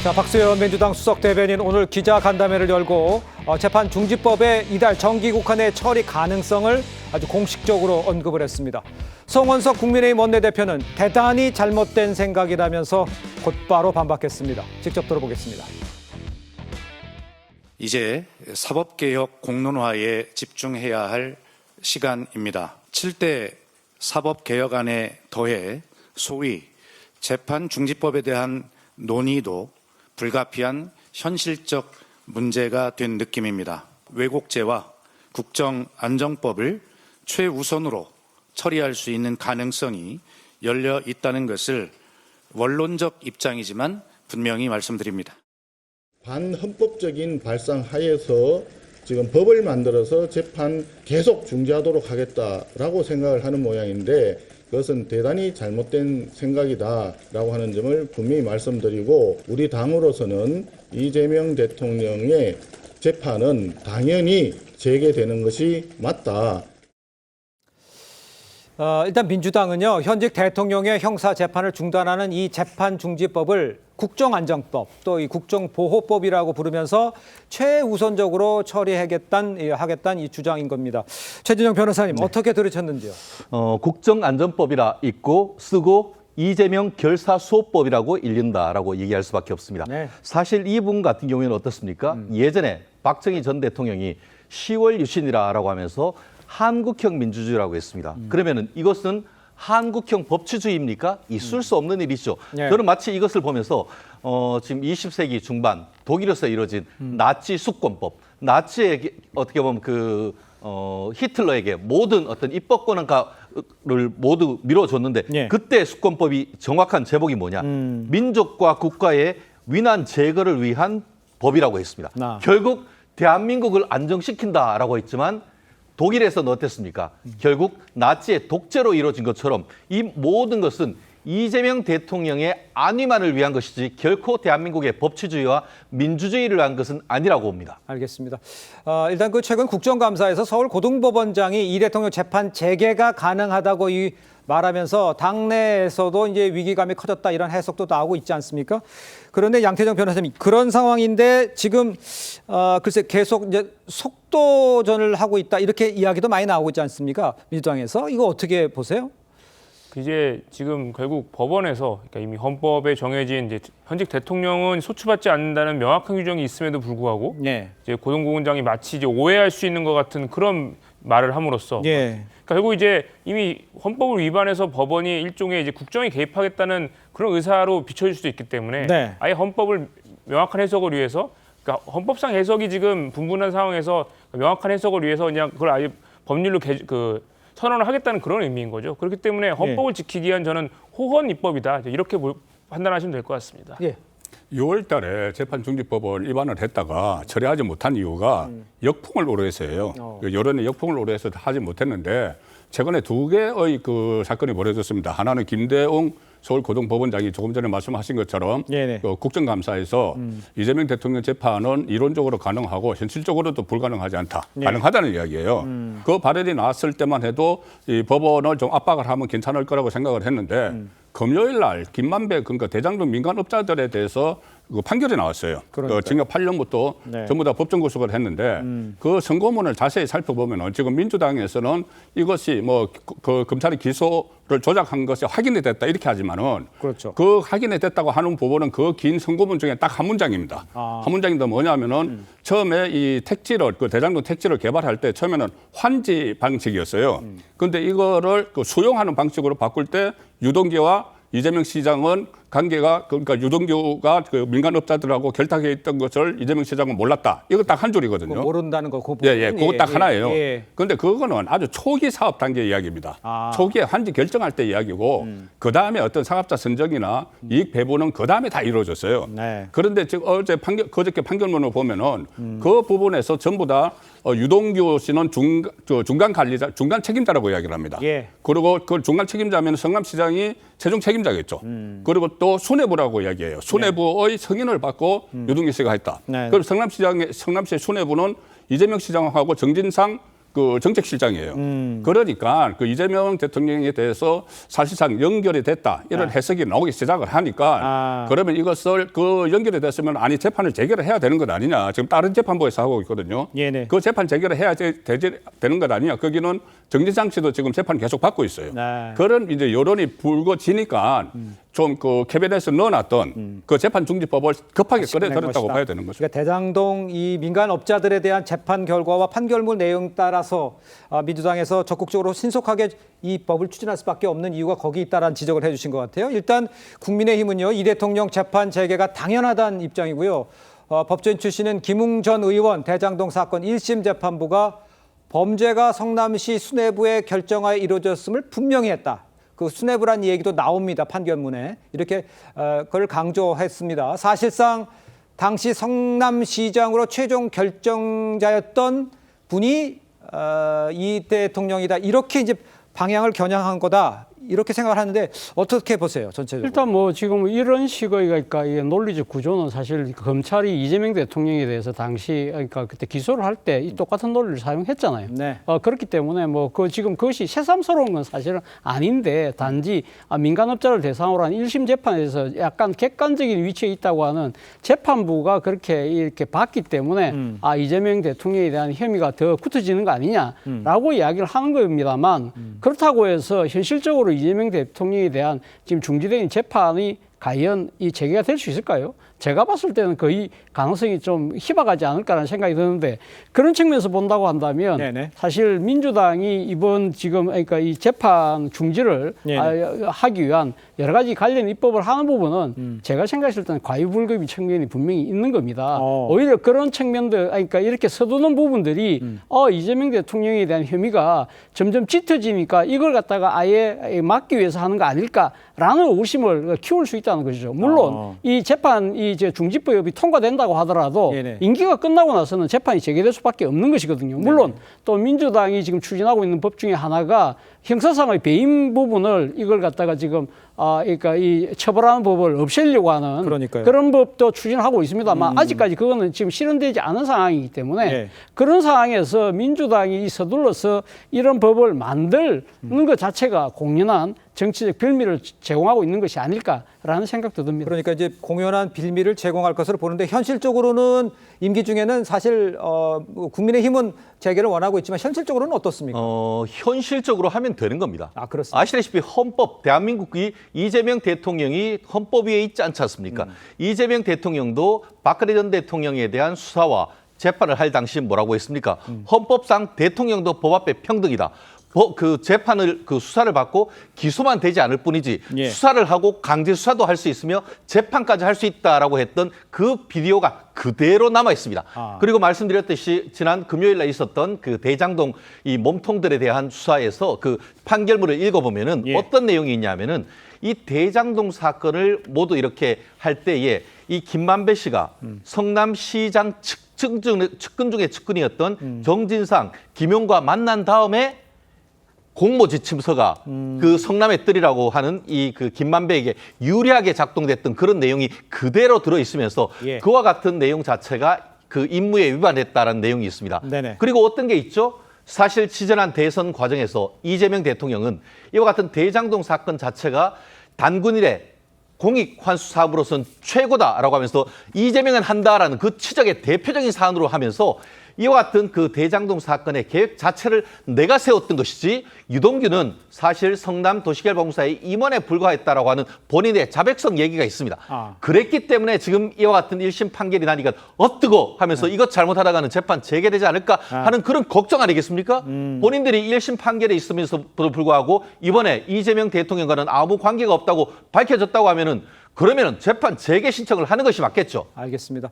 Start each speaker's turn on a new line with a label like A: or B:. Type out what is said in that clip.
A: 자, 박수현 민주당 수석 대변인 오늘 기자간담회를 열고 재판 중지법의 이달 정기국회 처리 가능성을 아주 공식적으로 언급을 했습니다. 송원석 국민의힘 원내대표는 대단히 잘못된 생각이라면서 곧바로 반박했습니다. 직접 들어보겠습니다.
B: 이제 사법개혁 공론화에 집중해야 할 시간입니다. 7대 사법개혁안에 더해 소위 재판중지법에 대한 논의도 불가피한 현실적 문제가 된 느낌입니다. 왜곡죄와 국정안정법을 최우선으로 처리할 수 있는 가능성이 열려 있다는 것을 원론적 입장이지만 분명히 말씀드립니다.
C: 반헌법적인 발상 하에서 지금 법을 만들어서 재판 계속 중지하도록 하겠다라고 생각을 하는 모양인데 그것은 대단히 잘못된 생각이다라고 하는 점을 분명히 말씀드리고 우리 당으로서는 이재명 대통령의 재판은 당연히 재개되는 것이 맞다.
A: 일단 민주당은요, 현직 대통령의 형사 재판을 중단하는 이 재판중지법을 국정안정법 또 이 국정보호법이라고 부르면서 최우선적으로 처리하겠다는 이 주장인 겁니다. 최진영 변호사님, 어떻게 들으셨는지요?
D: 국정안전법이라 있고 쓰고 이재명 결사수호법이라고 일린다라고 얘기할 수밖에 없습니다.
A: 네.
D: 사실 이 부분 같은 경우에는 어떻습니까? 예전에 박정희 전 대통령이 10월 유신이라고 하면서 한국형 민주주의라고 했습니다. 그러면은 이것은 한국형 법치주의입니까? 있을 수 없는 일이죠.
A: 네.
D: 저는 마치 이것을 보면서 지금 20세기 중반 독일에서 이루어진 나치 수권법, 나치에게 어떻게 보면 히틀러에게 모든 어떤 입법권을 모두 밀어줬는데
A: 네.
D: 그때 수권법이 정확한 제목이 뭐냐? 민족과 국가의 위난 제거를 위한 법이라고 했습니다. 결국 대한민국을 안정시킨다라고 했지만 독일에서는 어땠습니까? 결국 나치의 독재로 이루어진 것처럼 이 모든 것은 이재명 대통령의 안위만을 위한 것이지 결코 대한민국의 법치주의와 민주주의를 위한 것은 아니라고 봅니다.
A: 알겠습니다. 일단 최근 국정감사에서 서울고등법원장이 이 대통령 재판 재개가 가능하다고 말하면서 당내에서도 이제 위기감이 커졌다 이런 해석도 나오고 있지 않습니까? 그런데 양태정 변호사님, 그런 상황인데 지금 글쎄 계속 이제 속도전을 하고 있다 이렇게 이야기도 많이 나오고 있지 않습니까? 민주당에서 이거 어떻게 보세요?
E: 이제 지금 결국 법원에서 그러니까 이미 헌법에 정해진 이제 현직 대통령은 소추받지 않는다는 명확한 규정이 있음에도 불구하고
A: 네.
E: 이제 고등법원장이 마치 이제 오해할 수 있는 것 같은 그런 말을 함으로써
A: 예.
E: 결국 이제 이미 헌법을 위반해서 법원이 일종의 이제 국정에 개입하겠다는 그런 의사로 비춰질 수도 있기 때문에
A: 네.
E: 아예 헌법을 명확한 해석을 위해서 그러니까 헌법상 해석이 지금 분분한 상황에서 명확한 해석을 위해서 그냥 그걸 아예 법률로 선언을 하겠다는 그런 의미인 거죠. 그렇기 때문에 헌법을 지키기 위한 저는 호헌 입법이다. 이렇게 판단하시면 될 것 같습니다.
A: 예.
F: 6월 달에 재판중지법을 위반을 했다가 처리하지 못한 이유가 역풍을 우려해서예요. 여론의 역풍을 우려해서 하지 못했는데 최근에 두 개의 사건이 벌어졌습니다. 하나는 김대웅 서울고등법원장이 조금 전에 말씀하신 것처럼 국정감사에서 이재명 대통령 재판은 이론적으로 가능하고 현실적으로도 불가능하지 않다. 가능하다는 이야기예요. 그 발언이 나왔을 때만 해도 이 법원을 좀 압박을 하면 괜찮을 거라고 생각을 했는데 금요일 날 김만배 그러니까 대장동 민간업자들에 대해서 판결이 나왔어요. 징역 8년부터 전부 다 법정 구속을 했는데 그 선고문을 자세히 살펴보면 지금 민주당에서는 이것이 검찰이 기소를 조작한 것이 확인이 됐다 이렇게 하지만은
A: 그렇죠.
F: 그 확인이 됐다고 하는 부분은 그 긴 선고문 중에 딱 한 문장입니다. 한 문장인데 뭐냐면은 처음에 이 택지를 대장동 택지를 개발할 때 처음에는 환지 방식이었어요. 그런데 이거를 수용하는 방식으로 바꿀 때 유동규와 이재명 시장은 관계가 그러니까 유동규가 민간업자들하고 결탁해 있던 것을 이재명 시장은 몰랐다. 이거 딱 한 줄이거든요.
A: 모른다는 거.
F: 그거 딱 하나예요. 그런데 그거는 아주 초기 사업 단계 이야기입니다. 초기에 환지 결정할 때 이야기고 그 다음에 어떤 사업자 선정이나 이익 배분은 그 다음에 다 이루어졌어요. 그런데 지금 그저께 판결문을 보면은 그 부분에서 전부 다 유동규 씨는 중간 관리자, 중간 책임자라고 이야기를 합니다. 그리고 그 중간 책임자면 성남시장이 최종 책임자겠죠. 그리고 또 수뇌부라고 이야기해요. 수뇌부의 승인을 받고 유동규 씨가 했다. 그럼 성남시의 수뇌부는 이재명 시장하고 정진상 그 정책실장이에요. 그러니까 그 이재명 대통령에 대해서 사실상 연결이 됐다 이런 해석이 나오기 시작을 하니까 그러면 이것을 그 연결이 됐으면 아니 재판을 재개를 해야 되는 것 아니냐. 지금 다른 재판부에서 하고 있거든요.
A: 네네.
F: 그 재판 재개를 해야 되는 것 아니냐. 거기는 정진상 씨도 지금 재판 계속 받고 있어요.
A: 네.
F: 그런 이제 여론이 불거지니까 좀 그 캐비넷에 넣어놨던 그 재판 중지법을 급하게 끌어들였다고 봐야 되는 거죠.
A: 그러니까 대장동 이 민간 업자들에 대한 재판 결과와 판결문 내용 따라서 민주당에서 적극적으로 신속하게 이 법을 추진할 수밖에 없는 이유가 거기 있다라는 지적을 해주신 것 같아요. 일단 국민의힘은요, 이 대통령 재판 재개가 당연하다는 입장이고요. 법조인 출신은 김웅 전 의원 대장동 사건 1심 재판부가 범죄가 성남시 수뇌부의 결정하에 이루어졌음을 분명히 했다. 그 수뇌부란 얘기도 나옵니다. 판결문에. 이렇게 그걸 강조했습니다. 사실상 당시 성남시장으로 최종 결정자였던 분이 이 대통령이다. 이렇게 이제 방향을 겨냥한 거다. 이렇게 생각을 하는데 어떻게 보세요, 전체적으로?
G: 일단 뭐 지금 이런 식의 그러니까 이 논리적 구조는 사실 검찰이 이재명 대통령에 대해서 당시 그러니까 그때 기소를 할 때 이 똑같은 논리를 사용했잖아요.
A: 네.
G: 그렇기 때문에 뭐 그 지금 그것이 새삼스러운 건 사실은 아닌데 단지 민간업자를 대상으로 한 1심 재판에서 약간 객관적인 위치에 있다고 하는 재판부가 그렇게 이렇게 봤기 때문에 이재명 대통령에 대한 혐의가 더 굳어지는 거 아니냐라고 이야기를 하는 겁니다만 그렇다고 해서 현실적으로 이재명 대통령에 대한 지금 중지된 재판이 과연 이 재개가 될 수 있을까요? 제가 봤을 때는 거의 가능성이 좀 희박하지 않을까라는 생각이 드는데 그런 측면에서 본다고 한다면
A: 네네.
G: 사실 민주당이 이번 지금 그러니까 이 재판 중지를 하기 위한 여러 가지 관련 입법을 하는 부분은 제가 생각했을 때는 과유불급의 측면이 분명히 있는 겁니다. 오히려 그런 측면들 그러니까 이렇게 서두는 부분들이 이재명 대통령에 대한 혐의가 점점 짙어지니까 이걸 갖다가 아예 막기 위해서 하는 거 아닐까라는 의심을 키울 수 있다는 것이죠. 물론 이 재판 이 중지법이 통과된다고 하더라도
A: 네네.
G: 임기가 끝나고 나서는 재판이 재개될 수밖에 없는 것이거든요. 물론 또 민주당이 지금 추진하고 있는 법 중에 하나가 형사상의 배임 부분을 이걸 갖다가 지금 그러니까 이 처벌하는 법을 없애려고 하는
A: 그러니까요.
G: 그런 법도 추진하고 있습니다만 아직까지 그거는 지금 실현되지 않은 상황이기 때문에
A: 네.
G: 그런 상황에서 민주당이 서둘러서 이런 법을 만드는 것 자체가 공연한 정치적 빌미를 제공하고 있는 것이 아닐까라는 생각도 듭니다.
A: 그러니까 이제 공연한 빌미를 제공할 것으로 보는데 현실적으로는 임기 중에는 사실 국민의힘은 재개를 원하고 있지만 현실적으로는 어떻습니까?
D: 현실적으로 하면 되는 겁니다.
A: 그렇습니다.
D: 아시다시피 헌법, 대한민국이 이재명 대통령이 헌법 위에 있지 않지 않습니까? 이재명 대통령도 박근혜 전 대통령에 대한 수사와 재판을 할 당시 뭐라고 했습니까? 헌법상 대통령도 법 앞에 평등이다. 그 재판을 그 수사를 받고 기소만 되지 않을 뿐이지
A: 예.
D: 수사를 하고 강제 수사도 할 수 있으며 재판까지 할 수 있다라고 했던 그 비디오가 그대로 남아 있습니다. 그리고 말씀드렸듯이 지난 금요일 날 있었던 그 대장동 이 몸통들에 대한 수사에서 그 판결문을 읽어보면은 어떤 내용이 있냐면은 이 대장동 사건을 모두 이렇게 할 때에 이 김만배 씨가 성남시장 측근 중에 측근이었던 정진상, 김용과 만난 다음에 공모 지침서가 그 성남의 뜰이라고 하는 이 그 김만배에게 유리하게 작동됐던 그런 내용이 그대로 들어 있으면서 그와 같은 내용 자체가 그 임무에 위반했다라는 내용이 있습니다.
A: 네네.
D: 그리고 어떤 게 있죠? 사실 지전한 대선 과정에서 이재명 대통령은 이와 같은 대장동 사건 자체가 단군 이래 공익 환수 사업으로서는 최고다라고 하면서 이재명은 한다라는 그 치적의 대표적인 사안으로 하면서 이와 같은 그 대장동 사건의 계획 자체를 내가 세웠던 것이지 유동규는 사실 성남 도시개발공사의 임원에 불과했다라고 하는 본인의 자백성 얘기가 있습니다. 그랬기 때문에 지금 이와 같은 1심 판결이 나니까 어뜨고 하면서 이것 잘못하다가는 재판 재개되지 않을까 하는 그런 걱정 아니겠습니까? 본인들이 1심 판결에 있으면서도 불구하고 이번에 이재명 대통령과는 아무 관계가 없다고 밝혀졌다고 하면은 그러면은 재판 재개 신청을 하는 것이 맞겠죠.
A: 알겠습니다.